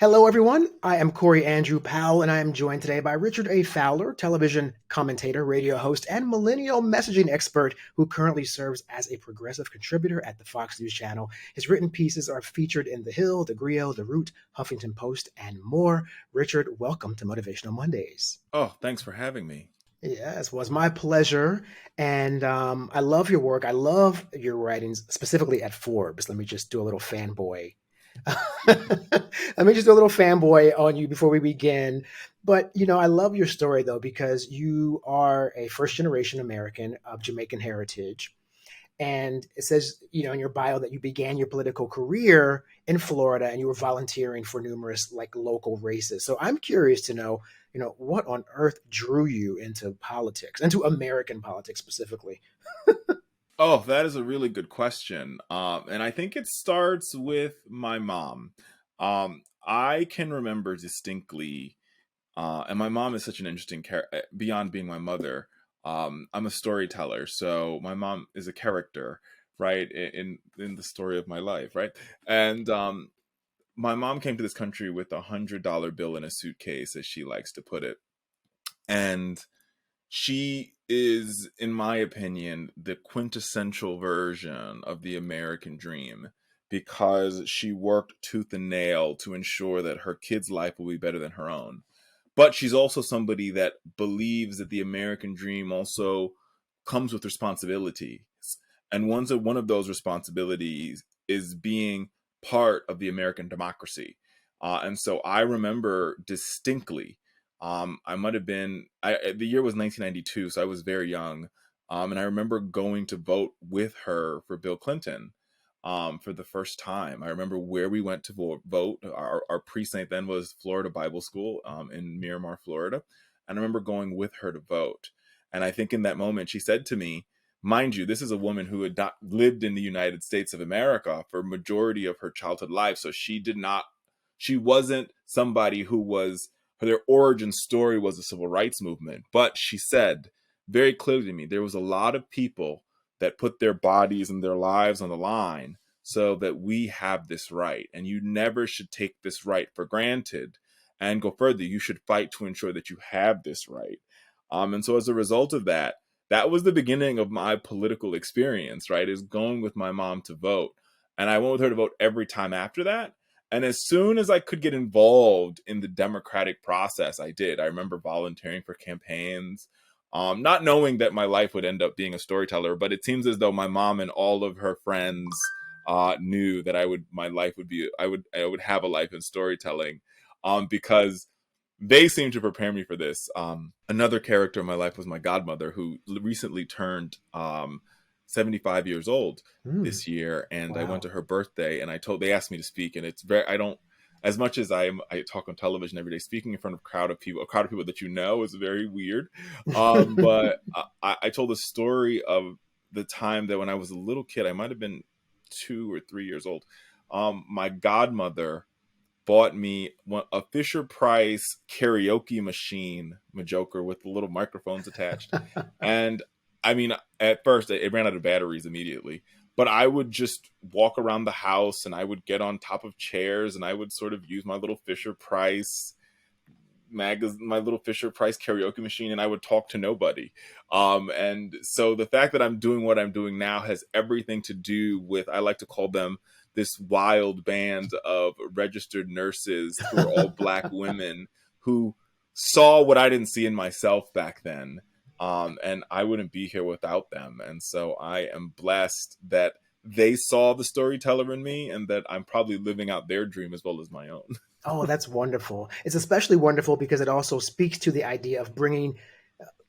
Hello, everyone. I am Corey Andrew Powell, and I am joined today by Richard A. Fowler, television commentator, radio host, and millennial messaging expert who currently serves as a progressive contributor at the Fox News Channel. His written pieces are featured in The Hill, The Grio, The Root, Huffington Post, and more. Richard, welcome to Motivational Mondays. Oh, thanks for having me. Yes, well, it's my pleasure. And I love your work. I love your writings, specifically at Forbes. Let me just do a little fanboy. Let me just do a little fanboy on you before we begin. But, I love your story, though, because you are a first generation American of Jamaican heritage. And it says, in your bio that you began your political career in Florida and you were volunteering for numerous local races. So I'm curious to know, what on earth drew you into politics, into American politics specifically? Oh, that is a really good question. And I think it starts with my mom. I can remember distinctly, and my mom is such an interesting character, beyond being my mother. I'm a storyteller, so my mom is a character, right, in the story of my life, right? And my mom came to this country with $100 bill in a suitcase, as she likes to put it. And she is, in my opinion, the quintessential version of the American dream because she worked tooth and nail to ensure that her kid's life will be better than her own. But she's also somebody that believes that the American dream also comes with responsibilities. And one of those responsibilities is being part of the American democracy. And so I remember distinctly, I might have been, the year was 1992, so I was very young. And I remember going to vote with her for Bill Clinton for the first time. I remember where we went to vote. Our precinct then was Florida Bible School in Miramar, Florida. And I remember going with her to vote. And I think in that moment, she said to me, mind you, this is a woman who had not lived in the United States of America for a majority of her childhood life. So she wasn't somebody who was, their origin story was the civil rights movement. But she said very clearly to me, there was a lot of people that put their bodies and their lives on the line so that we have this right. And you never should take this right for granted. And go further, you should fight to ensure that you have this right. And so as a result of that, that was the beginning of my political experience, right? Is going with my mom to vote. And I went with her to vote every time after that. And as soon as I could get involved in the democratic process, I did. I remember volunteering for campaigns, not knowing that my life would end up being a storyteller, but it seems as though my mom and all of her friends knew that my life would be, I would have a life in storytelling, because they seemed to prepare me for this. Another character in my life was my godmother, who recently turned 75 years old Hmm. this year, and I went Wow. to her birthday, and they asked me to speak, and it's very, I don't, as much as I talk on television every day, speaking in front of a crowd of people that is very weird. But I told a story of the time that when I was a little kid, I might have been 2 or 3 years old. My godmother bought me a Fisher Price karaoke machine, Majoker, with the little microphones attached. And I mean, at first it ran out of batteries immediately, but I would just walk around the house and I would get on top of chairs and I would sort of use my little Fisher Price karaoke machine, and I would talk to nobody. And so the fact that I'm doing what I'm doing now has everything to do with, I like to call them, this wild band of registered nurses who are all Black women who saw what I didn't see in myself back then. And I wouldn't be here without them. And so I am blessed that they saw the storyteller in me and that I'm probably living out their dream as well as my own. Oh, that's wonderful. It's especially wonderful because it also speaks to the idea of bringing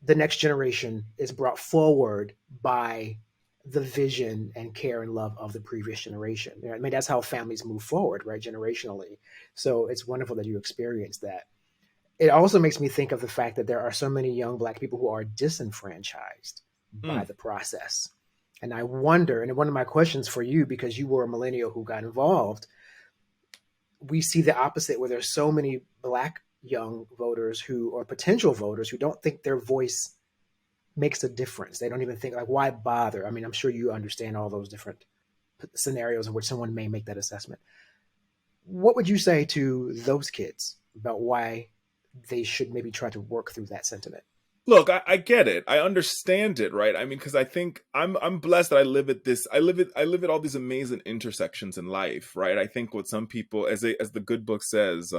the next generation is brought forward by the vision and care and love of the previous generation. I mean, that's how families move forward, right? Generationally. So it's wonderful that you experienced that. It also makes me think of the fact that there are so many young Black people who are disenfranchised by Mm, the process. And I wonder, and one of my questions for you, because you were a millennial who got involved, we see the opposite where there's so many Black young voters who, or potential voters, who don't think their voice makes a difference. They don't even think, why bother? I mean, I'm sure you understand all those different scenarios in which someone may make that assessment. What would you say to those kids about why they should maybe try to work through that sentiment? Look, I get it. I understand it, right? I mean, because I think I'm blessed that I live at this. I live at all these amazing intersections in life, right? I think what some people, as the good book says,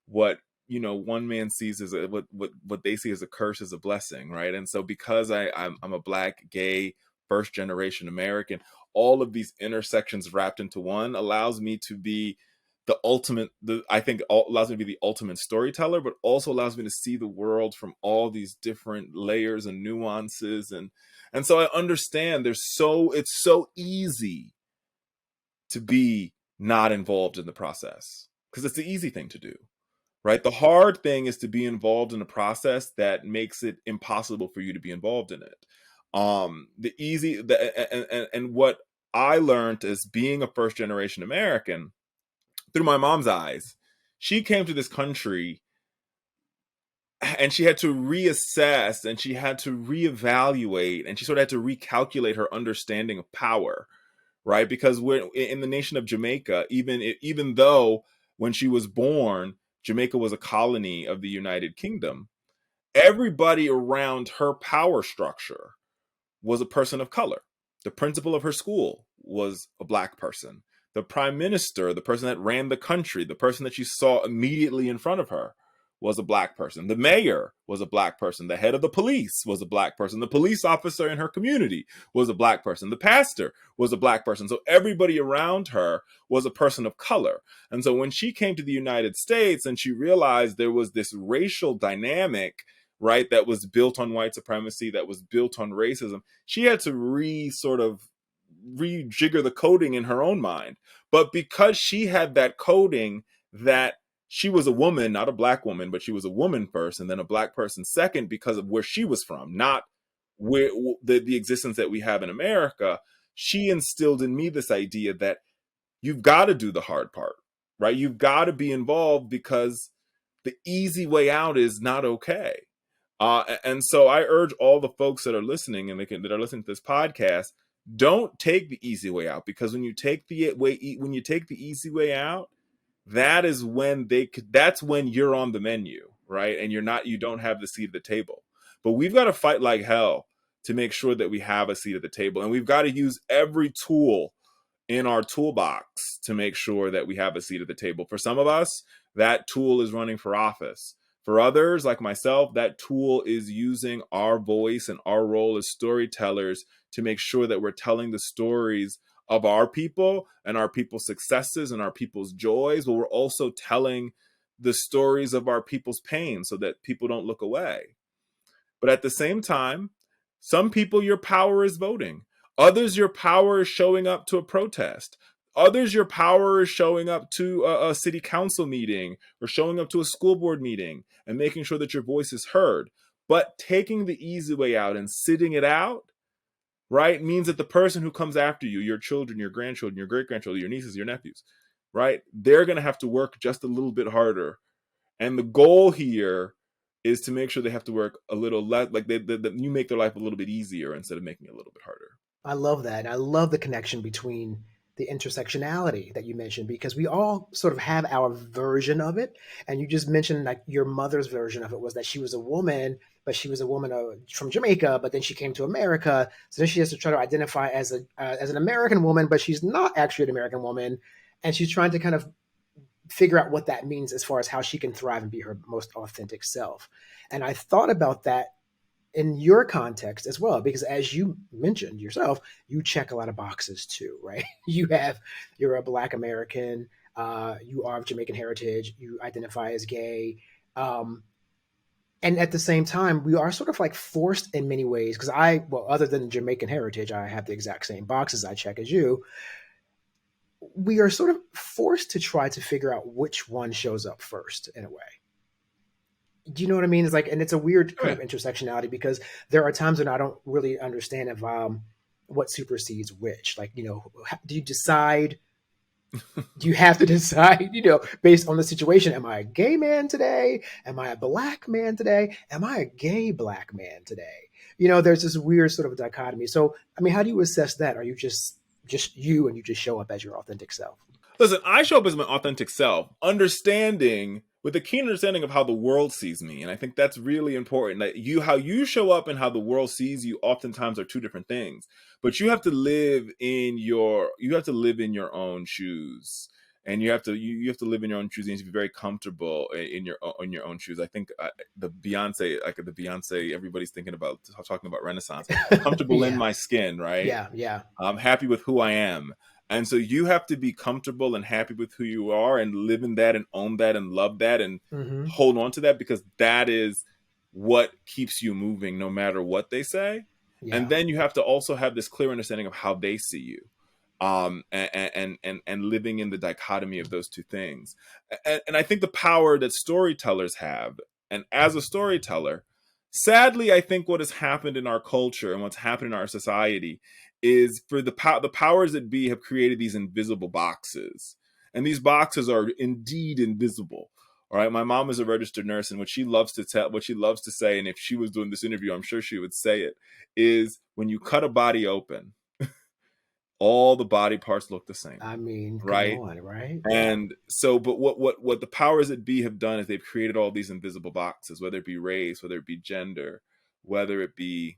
what one man sees as what they see as a curse is a blessing, right? And so because I'm a black, gay, first generation American, all of these intersections wrapped into one allows me to be the ultimate I think allows me to be the ultimate storyteller, but also allows me to see the world from all these different layers and nuances. And so I understand it's so easy to be not involved in the process because it's the easy thing to do, right? The hard thing is to be involved in a process that makes it impossible for you to be involved in it. The easy the, and what I learned as being a first generation American through my mom's eyes, she came to this country and she had to reassess and she had to reevaluate and she sort of had to recalculate her understanding of power, right? Because we're in the nation of Jamaica, even though when she was born, Jamaica was a colony of the United Kingdom, everybody around her power structure was a person of color. The principal of her school was a black person. The prime minister, the person that ran the country, the person that she saw immediately in front of her, was a black person. The mayor was a black person. The head of the police was a black person. The police officer in her community was a black person. The pastor was a black person. So everybody around her was a person of color. And so when she came to the United States and she realized there was this racial dynamic, right, that was built on white supremacy, that was built on racism, she had to rejigger the coding in her own mind. But because she had that coding that she was a woman, not a black woman, but she was a woman first and then a black person second because of where she was from, not where the existence that we have in America, she instilled in me this idea that you've got to do the hard part, right? You've got to be involved because the easy way out is not okay. And so I urge all the folks that are listening and that are listening to this podcast, don't take the easy way out, because when you take the easy way out, that's when you're on the menu, right? And you don't have the seat at the table. But we've got to fight like hell to make sure that we have a seat at the table, and we've got to use every tool in our toolbox to make sure that we have a seat at the table. For some of us, that tool is running for office. For others, like myself, that tool is using our voice and our role as storytellers to make sure that we're telling the stories of our people and our people's successes and our people's joys, but we're also telling the stories of our people's pain so that people don't look away. But at the same time, some people, your power is voting. Others, your power is showing up to a protest. Others, your power is showing up to a city council meeting or showing up to a school board meeting and making sure that your voice is heard. But taking the easy way out and sitting it out, right, means that the person who comes after you, your children, your grandchildren, your great grandchildren, your nieces, your nephews, right, they're going to have to work just a little bit harder. And the goal here is to make sure they have to work a little less, like you make their life a little bit easier instead of making it a little bit harder. I love that. And I love the connection between the intersectionality that you mentioned because we all sort of have our version of it. And you just mentioned like your mother's version of it was that she was a woman, but she was a woman from Jamaica, but then she came to America. So then she has to try to identify as an American woman, but she's not actually an American woman. And she's trying to kind of figure out what that means as far as how she can thrive and be her most authentic self. And I thought about that in your context as well, because as you mentioned yourself, you check a lot of boxes too, right? You're a Black American, you are of Jamaican heritage, you identify as gay. And at the same time, we are sort of like forced in many ways because other than Jamaican heritage, I have the exact same boxes I check as you. We are sort of forced to try to figure out which one shows up first in a way. Do you know what I mean? It's like, and it's a weird kind of intersectionality because there are times when I don't really understand if what supersedes which. Like, do you decide? Do you have to decide? Based on the situation? Am I a gay man today? Am I a Black man today? Am I a gay Black man today? There's this weird sort of dichotomy. So, I mean, how do you assess that? Are you just you and you just show up as your authentic self? Listen, I show up as my authentic self, understanding with a keen understanding of how the world sees me. And I think that's really important. That how you show up and how the world sees you oftentimes are two different things. But you have to live in your own shoes. And you have to live in your own shoes, and you have to be very comfortable in your own shoes. I think the Beyonce, everybody's thinking about talking about Renaissance. Comfortable in Yeah, my skin, right? yeah, yeah. I'm happy with who I am. And so you have to be comfortable and happy with who you are and live in that and own that and love that and Hmm. hold on to that, because that is what keeps you moving no matter what they say. And Yeah. then you have to also have this clear understanding of how they see you, and living in the dichotomy of those two things. And I think the power that storytellers have, and as a storyteller, sadly, I think what has happened in our culture and what's happened in our society is for the powers that be have created these invisible boxes, and these boxes are indeed invisible. All right, my mom is a registered nurse, and what she loves to say, and if she was doing this interview, I'm sure she would say it, is when you cut a body open, all the body parts look the same, I mean, come right? on, right? Yeah. And so, but what the powers that be have done is they've created all these invisible boxes, whether it be race, whether it be gender, whether it be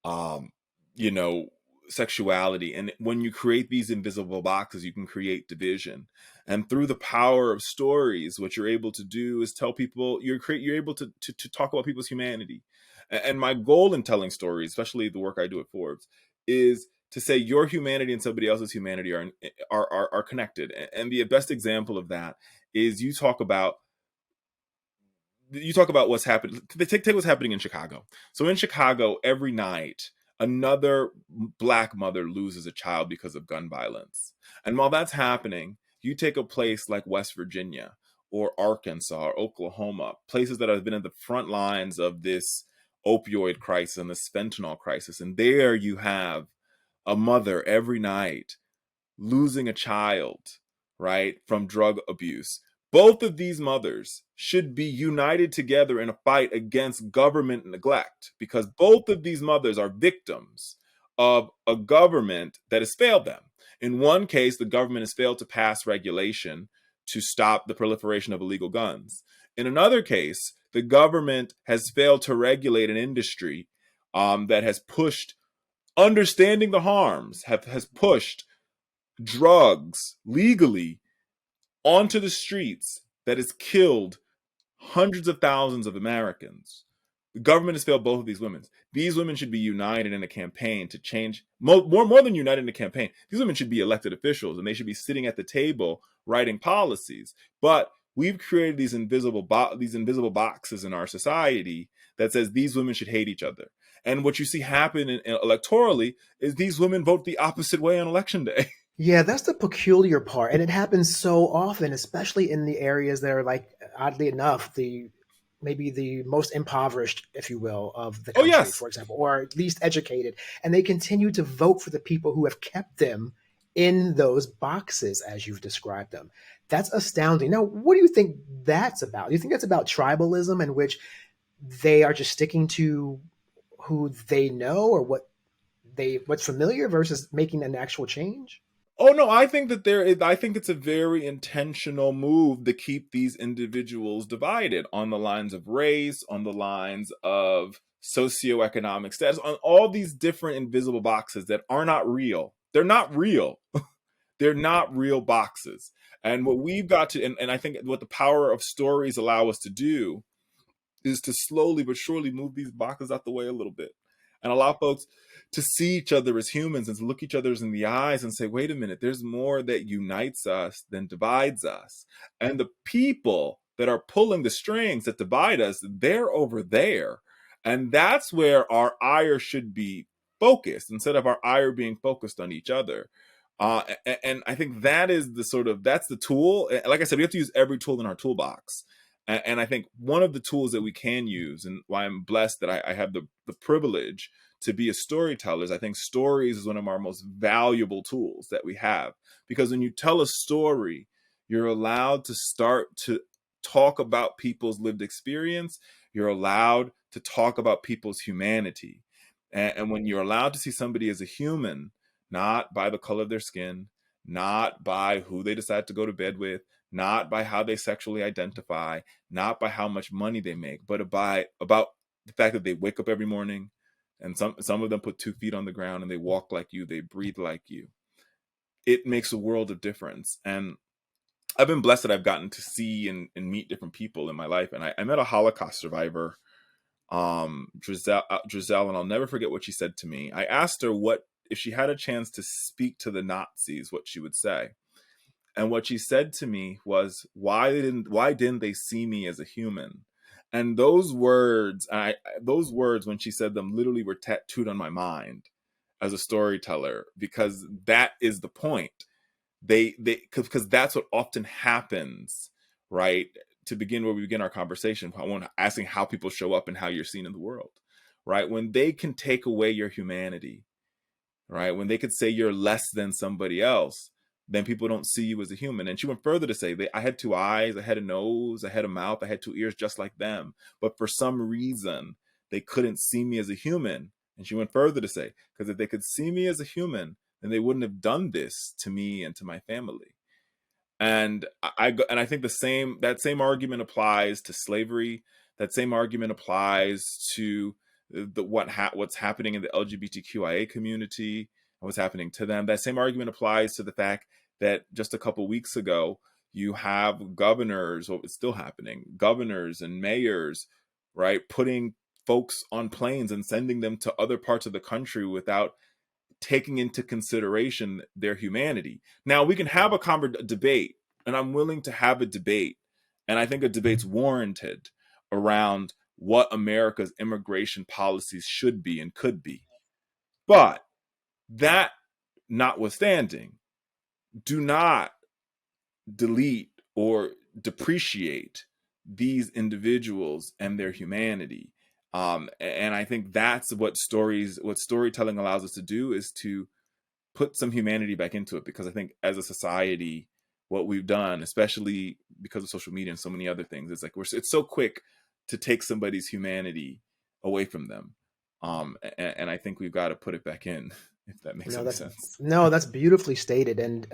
um, you know, sexuality. And when you create these invisible boxes, you can create division. And through the power of stories, what you're able to do is tell people you're able to talk about people's humanity. And my goal in telling stories, especially the work I do at Forbes, is to say your humanity and somebody else's humanity are connected. And the best example of that is you talk about what's happened. Take what's happening in Chicago. So in Chicago, every night, another black mother loses a child because of gun violence. And while that's happening, you take a place like West Virginia or Arkansas or Oklahoma, places that have been at the front lines of this opioid crisis and this fentanyl crisis. And there you have a mother every night losing a child, right, from drug abuse. Both of these mothers should be united together in a fight against government neglect, because both of these mothers are victims of a government that has failed them. In one case, the government has failed to pass regulation to stop the proliferation of illegal guns. In another case, the government has failed to regulate an industry that has pushed, understanding the harms, has pushed drugs legally onto the streets that has killed hundreds of thousands of Americans. The government has failed both of these women. These women should be united in a campaign to change, more than united in a campaign. These women should be elected officials, and they should be sitting at the table writing policies. But we've created these invisible boxes in our society that says these women should hate each other. And what you see happen electorally is these women vote the opposite way on election day. Yeah, that's the peculiar part. And it happens so often, especially in the areas that are like, oddly enough, the maybe the most impoverished, if you will, of the Oh country, yes. for example, or least educated. And they continue to vote for the people who have kept them in those boxes as you've described them. That's astounding. Now, what do you think that's about? Do you think that's about tribalism, in which they are just sticking to who they know or what's familiar versus making an actual change? Oh no, I think that I think it's a very intentional move to keep these individuals divided on the lines of race, on the lines of socioeconomic status, on all these different invisible boxes that are not real. They're not real. They're not real boxes. And what we've got to, and I think what the power of stories allow us to do is to slowly but surely move these boxes out the way a little bit and allow folks to see each other as humans and to look each other in the eyes and say, wait a minute, there's more that unites us than divides us. And the people that are pulling the strings that divide us, they're over there. And that's where our ire should be focused instead of our ire being focused on each other. And I think that is that's the tool. Like I said, we have to use every tool in our toolbox. And I think one of the tools that we can use, and why I'm blessed that I have the privilege to be a storyteller, is I think stories is one of our most valuable tools that we have. Because when you tell a story, you're allowed to start to talk about people's lived experience. You're allowed to talk about people's humanity. And when you're allowed to see somebody as a human, not by the color of their skin, not by who they decide to go to bed with, not by how they sexually identify, not by how much money they make, but about the fact that they wake up every morning, and some of them put 2 feet on the ground and they walk like you, they breathe like you. It makes a world of difference. And I've been blessed that I've gotten to see and meet different people in my life. And I met a Holocaust survivor, Giselle, and I'll never forget what she said to me. I asked her what if she had a chance to speak to the Nazis, what she would say. And what she said to me was, why didn't they see me as a human? And those words, when she said them, literally were tattooed on my mind as a storyteller, because that is the point. Because that's what often happens, right? To begin where we begin our conversation, I want asking how people show up and how you're seen in the world, right? When they can take away your humanity, right? When they could say you're less than somebody else, then people don't see you as a human. And she went further to say, I had 2 eyes, I had a nose, I had a mouth, I had 2 ears just like them. But for some reason, they couldn't see me as a human. And she went further to say, because if they could see me as a human, then they wouldn't have done this to me and to my family. And I think that same argument applies to slavery. That same argument applies to what's happening in the LGBTQIA community and what's happening to them. That same argument applies to the fact that just a couple weeks ago you have governors, or it's still happening, governors and mayors, right, putting folks on planes and sending them to other parts of the country without taking into consideration their humanity. Now we can have a debate, and I'm willing to have a debate, and I think a debate's warranted around what America's immigration policies should be and could be. But that notwithstanding, do not delete or depreciate these individuals and their humanity. And I think that's what storytelling allows us to do, is to put some humanity back into it. Because I think as a society, what we've done, especially because of social media and so many other things, it's like it's so quick to take somebody's humanity away from them. And I think we've got to put it back in, if that makes No, any that's sense. no, that's beautifully stated, and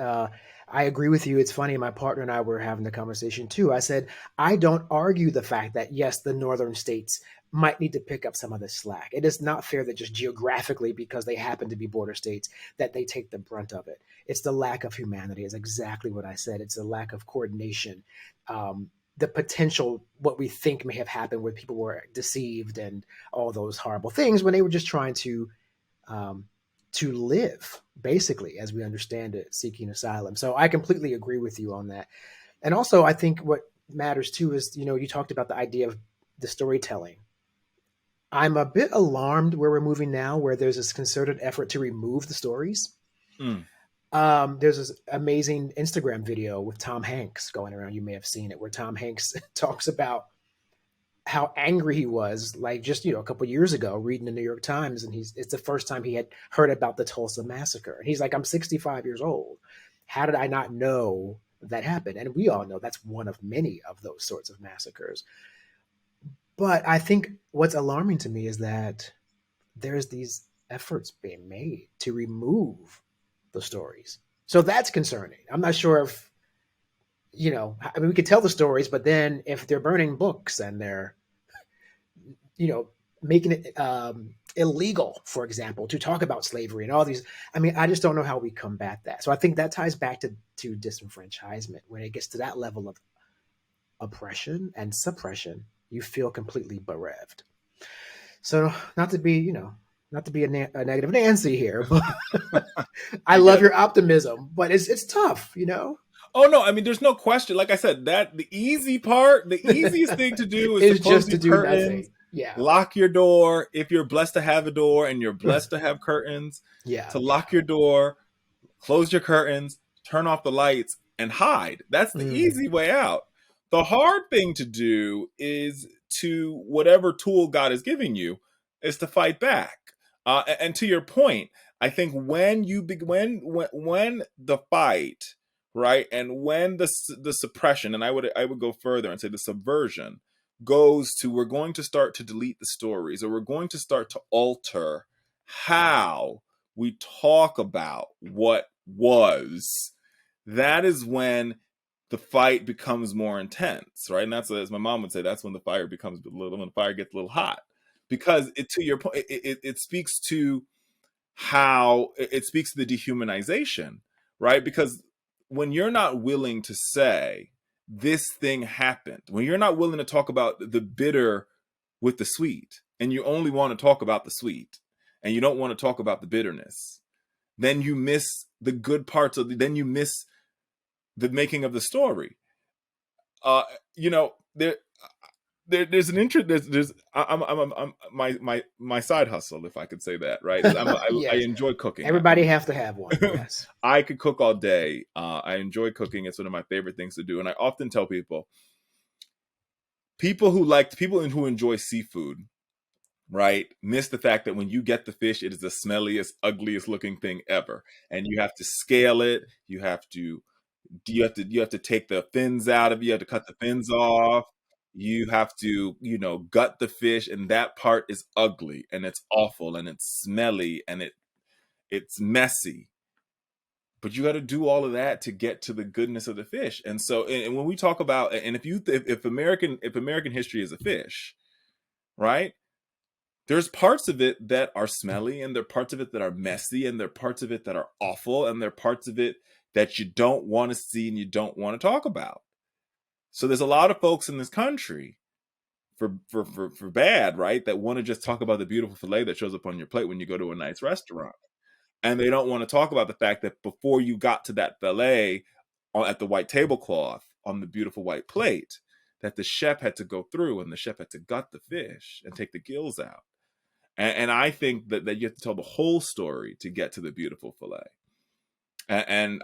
I agree with you. It's funny. My partner and I were having the conversation too. I said I don't argue the fact that yes, the northern states might need to pick up some of the slack. It is not fair that just geographically, because they happen to be border states, that they take the brunt of it. It's the lack of humanity. Is exactly what I said. It's a lack of coordination. The potential, what we think may have happened, where people were deceived and all those horrible things when they were just trying um, to live, basically, as we understand it, seeking asylum. So I completely agree with you on that. And also, I think what matters too is, you talked about the idea of the storytelling. I'm a bit alarmed where we're moving now, where there's this concerted effort to remove the stories. Mm. There's this amazing Instagram video with Tom Hanks going around. You may have seen it, where Tom Hanks talks about how angry he was, like just a couple years ago, reading the New York Times, and it's the first time he had heard about the Tulsa massacre, and he's like, "I'm 65 years old. How did I not know that happened?" And we all know that's one of many of those sorts of massacres. But I think what's alarming to me is that there's these efforts being made to remove the stories. So that's concerning. I'm not sure if I mean, we could tell the stories, but then if they're burning books and they're you know, making it illegal, for example, to talk about slavery and all these. I mean, I just don't know how we combat that. So I think that ties back to disenfranchisement. When it gets to that level of oppression and suppression, you feel completely bereft. So not to be, not to be a negative Nancy here, but I I love get it. your optimism. But it's tough. Oh no, I mean, there's no question. Like I said, that the easy part, the easiest thing to do is to Is close just to your do curtains, nothing. Yeah, lock your door. If you're blessed to have a door and you're blessed to have curtains, yeah, to yeah. lock your door, close your curtains, turn off the lights, and hide. That's the Mm, easy way out. The hard thing to do is to whatever tool God is giving you is to fight back. And to your point, I think when when the fight, right, and when the suppression, and I would go further and say the subversion goes to, we're going to start to delete the stories, or we're going to start to alter how we talk about what was, that is when the fight becomes more intense, right? And that's, as my mom would say, that's when the fire becomes a little, when the fire gets a little hot, because it, to your point, it speaks to how it speaks to the dehumanization, right? Because when you're not willing to say this thing happened, when you're not willing to talk about the bitter with the sweet, and you only want to talk about the sweet, and you don't want to talk about the bitterness, then you miss the good parts of then you miss the making of the story. Uh, you know, there's an interest. There's I'm my side hustle, if I could say that, right? Is I Yes. enjoy cooking. Everybody have to have one. Yes. I could cook all day. I enjoy cooking. It's one of my favorite things to do, and I often tell people who enjoy seafood, right, miss the fact that when you get the fish, it is the smelliest, ugliest looking thing ever, and you have to scale it. You have to take the fins out of it. You have to cut the fins off. You have to, gut the fish, and that part is ugly and it's awful and it's smelly and it's messy. But you got to do all of that to get to the goodness of the fish. And so, and when we talk about, and if American history is a fish, right? There's parts of it that are smelly, and there are parts of it that are messy, and there are parts of it that are awful, and there are parts of it that you don't want to see and you don't want to talk about. So there's a lot of folks in this country, for bad, right, that want to just talk about the beautiful filet that shows up on your plate when you go to a nice restaurant. And they don't want to talk about the fact that before you got to that filet at the white tablecloth on the beautiful white plate, that the chef had to go through, and the chef had to gut the fish and take the gills out. And I think that you have to tell the whole story to get to the beautiful fillet. And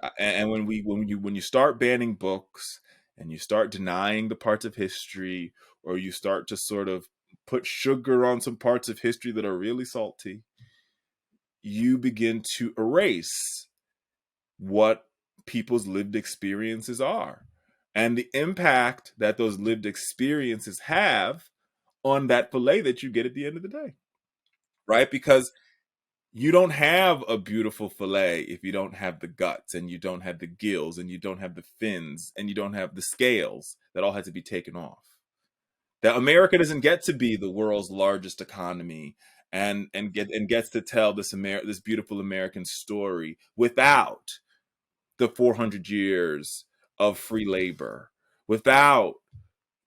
when you start banning books, and you start denying the parts of history, or you start to sort of put sugar on some parts of history that are really salty, you begin to erase what people's lived experiences are, and the impact that those lived experiences have on that fillet that you get at the end of the day, right? Because you don't have a beautiful fillet if you don't have the guts, and you don't have the gills, and you don't have the fins, and you don't have the scales that all had to be taken off. That America doesn't get to be the world's largest economy, and gets to tell this beautiful American story without the 400 years of free labor, without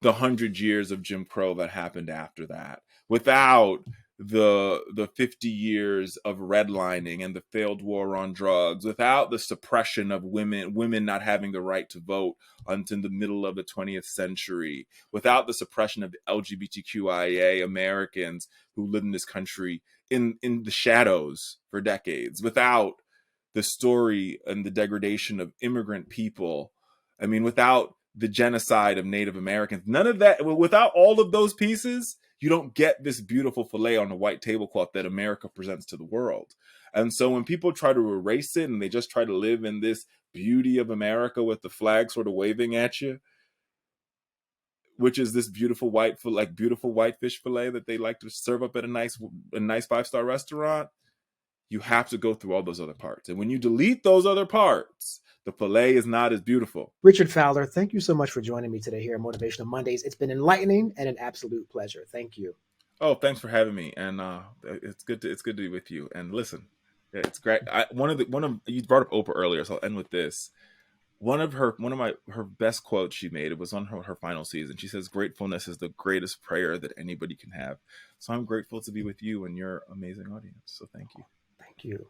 the 100 years of Jim Crow that happened after that, without the 50 years of redlining and the failed war on drugs, without the suppression of women not having the right to vote until the middle of the 20th century, without the suppression of the LGBTQIA Americans who live in this country in the shadows for decades, without the story and the degradation of immigrant people. I mean, without the genocide of Native Americans, none of that, without all of those pieces, you don't get this beautiful fillet on the white tablecloth that America presents to the world. And so when people try to erase it, and they just try to live in this beauty of America with the flag sort of waving at you, which is this beautiful beautiful white fish fillet that they like to serve up at a nice 5-star restaurant, you have to go through all those other parts. And when you delete those other parts, the fillet is not as beautiful. Richard Fowler, thank you so much for joining me today here at Motivational Mondays. It's been enlightening and an absolute pleasure. Thank you. Oh, thanks for having me, and it's good to be with you. And listen, it's great. One of you brought up Oprah earlier, so I'll end with this. One of her best quotes she made, it was on her final season. She says, "Gratefulness is the greatest prayer that anybody can have." So I'm grateful to be with you and your amazing audience. So thank you. Thank you.